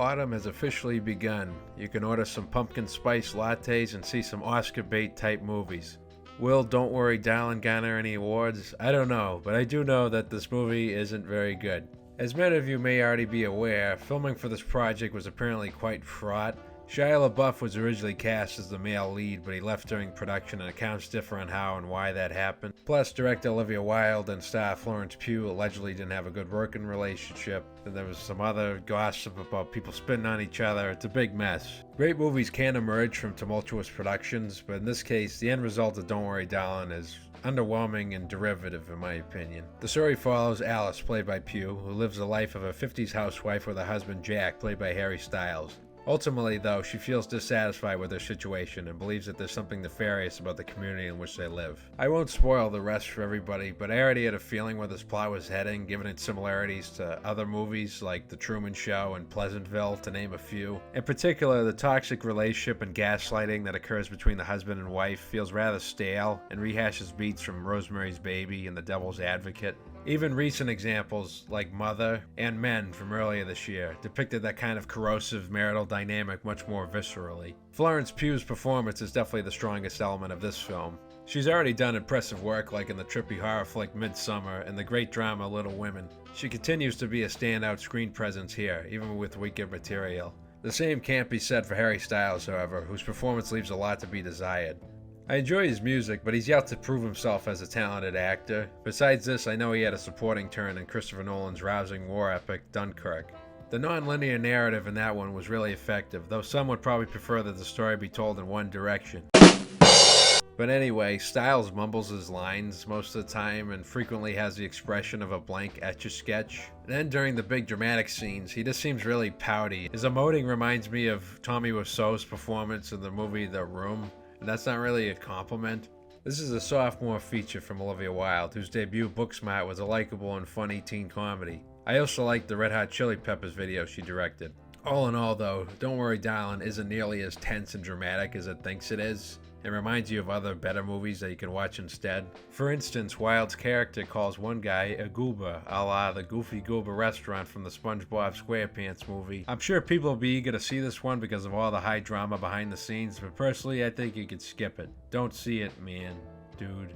Autumn has officially begun. You can order some pumpkin spice lattes and see some Oscar bait type movies. Will Don't Worry Darling garner any awards? I don't know, but I do know that this movie isn't very good. As many of you may already be aware, filming for this project was apparently quite fraught. Shia LaBeouf was originally cast as the male lead, but he left during production, and accounts differ on how and why that happened. Plus, director Olivia Wilde and star Florence Pugh allegedly didn't have a good working relationship, and there was some other gossip about people spitting on each other. It's a big mess. Great movies can emerge from tumultuous productions, but in this case, the end result of Don't Worry Darling is underwhelming and derivative in my opinion. The story follows Alice, played by Pugh, who lives the life of a 50s housewife with her husband Jack, played by Harry Styles. Ultimately, though, she feels dissatisfied with her situation and believes that there's something nefarious about the community in which they live. I won't spoil the rest for everybody, but I already had a feeling where this plot was heading, given its similarities to other movies like The Truman Show and Pleasantville, to name a few. In particular, the toxic relationship and gaslighting that occurs between the husband and wife feels rather stale and rehashes beats from Rosemary's Baby and The Devil's Advocate. Even recent examples like Mother and Men from earlier this year depicted that kind of corrosive marital dynamic much more viscerally. Florence Pugh's performance is definitely the strongest element of this film. She's already done impressive work like in the trippy horror flick Midsommar and the great drama Little Women. She continues to be a standout screen presence here, even with weaker material. The same can't be said for Harry Styles, however, whose performance leaves a lot to be desired. I enjoy his music, but he's yet to prove himself as a talented actor. Besides this, I know he had a supporting turn in Christopher Nolan's rousing war epic, Dunkirk. The non-linear narrative in that one was really effective, though some would probably prefer that the story be told in one direction. But anyway, Styles mumbles his lines most of the time and frequently has the expression of a blank Etch-a-Sketch. Then during the big dramatic scenes, he just seems really pouty. His emoting reminds me of Tommy Wiseau's performance in the movie The Room. And that's not really a compliment. This is a sophomore feature from Olivia Wilde, whose debut Booksmart was a likable and funny teen comedy. I also liked the Red Hot Chili Peppers video she directed. All in all though, Don't Worry Darling isn't nearly as tense and dramatic as it thinks it is. It reminds you of other better movies that you can watch instead. For instance, Wilde's character calls one guy a goober, a la the Goofy Goober restaurant from the SpongeBob SquarePants movie. I'm sure people will be eager to see this one because of all the high drama behind the scenes, but personally I think you could skip it. Don't see it, man, dude.